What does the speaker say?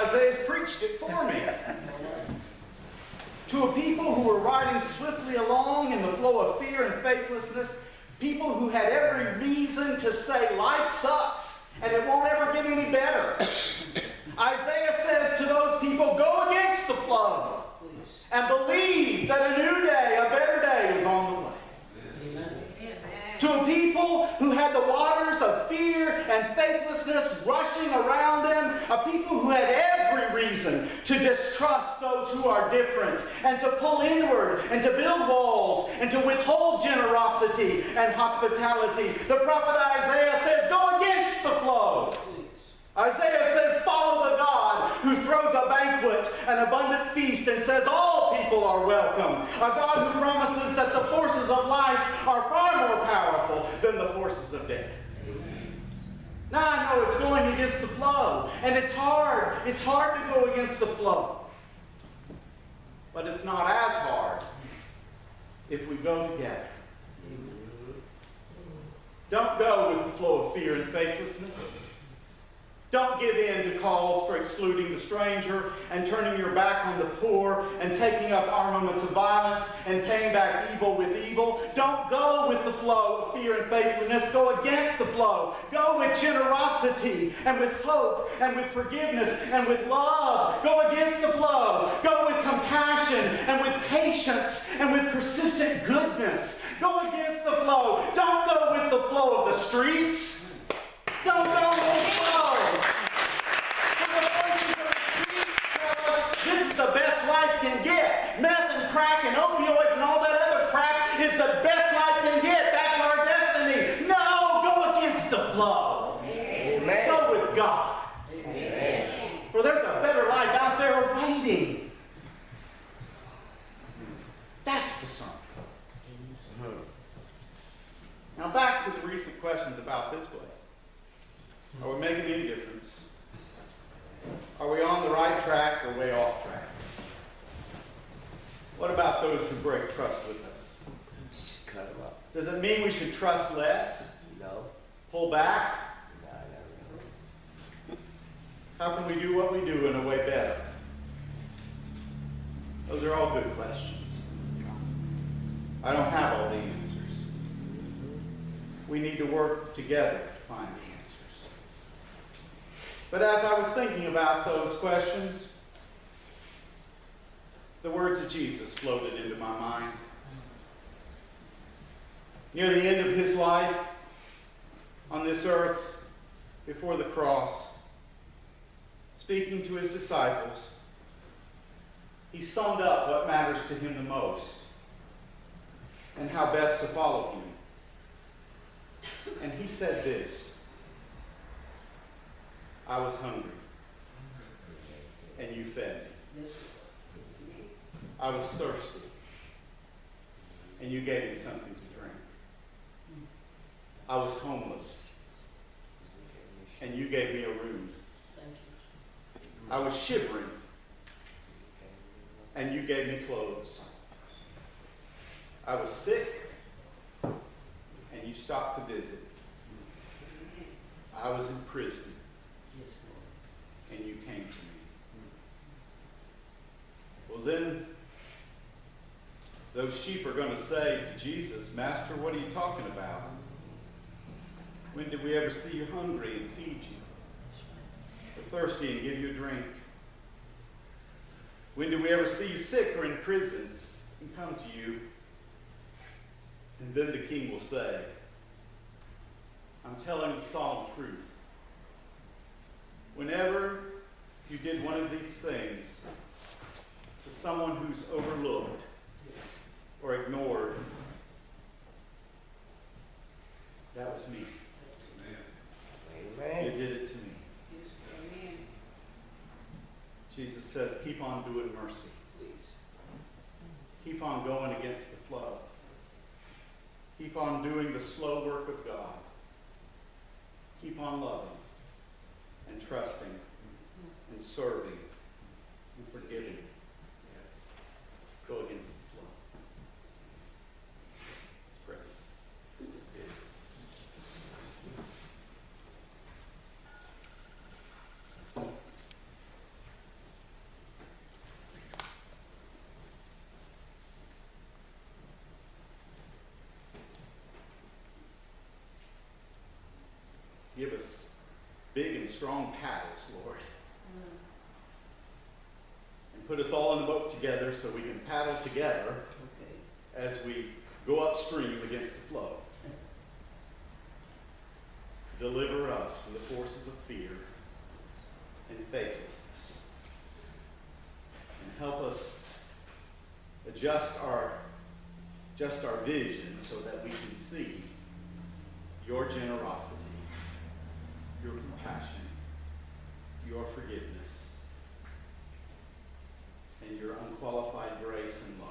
Isaiah's preached it for me. To a people who were riding swiftly along in the flow of fear and faithlessness, people who had every reason to say life sucks and it won't ever get any better. Isaiah says to those people, go against the flow and believe that a new day, a better day is on the way. To a people who had the waters of fear and faithlessness rushing around them, a people who had every reason to distrust those who are different and to pull inward and to build walls and to withhold generosity and hospitality. The prophet Isaiah says, go against the flow. Isaiah says, follow the God who throws a banquet, an abundant feast, and says all people are welcome. A God who promises that the forces of life are far more powerful than the forces of death. Now I know it's going against the flow, and it's hard. It's hard to go against the flow. But it's not as hard if we go together. Don't go with the flow of fear and faithlessness. Don't give in to calls for excluding the stranger and turning your back on the poor and taking up armaments of violence and paying back evil with evil. Don't go with the flow of fear and faithfulness. Go against the flow. Go with generosity and with hope and with forgiveness and with love. Go against the flow. Go with compassion and with patience and with persistent goodness. Go against the flow. Don't go with the flow of the streets. Don't go with the flow. This is the best life can get. Meth and crack and opioids and all that other crap is the best life can get. That's our destiny. No, go against the flow. Amen. Go with God. Amen. For there's a better life out there awaiting. That's the song. Now back to the recent questions about this place. Are we making any difference? Are we on the right track or way off track? What about those who break trust with us? Cut them up. Does it mean we should trust less? No. Pull back? No, not really. How can we do what we do in a way better? Those are all good questions. I don't have all the answers. We need to work together to find the answers. But as I was thinking about those questions, the words of Jesus floated into my mind. Near the end of his life on this earth, before the cross, speaking to his disciples, he summed up what matters to him the most and how best to follow him. And he said this: I was hungry, and you fed me. I was thirsty, and you gave me something to drink. I was homeless, and you gave me a room. I was shivering, and you gave me clothes. I was sick, and you stopped to visit. I was in prison, and you came to me. Well, then, those sheep are going to say to Jesus, Master, what are you talking about? When did we ever see you hungry and feed you? Or thirsty and give you a drink? When did we ever see you sick or in prison and come to you? And then the king will say, I'm telling the solemn truth. Whenever you did one of these things to someone who's overlooked or ignored, that was me. Amen. You did it to me. Jesus says, keep on doing mercy. Keep on going against the flow. Keep on doing the slow work of God. Keep on loving and trusting and serving and forgiving. Go against the flow. Let's pray. strong paddles, Lord. And put us all in the boat together so we can paddle together Okay. as we go upstream against the flow. Deliver us from the forces of fear and faithlessness. And help us adjust our vision so that we can see your generosity, your compassion, your forgiveness, and your unqualified grace and love.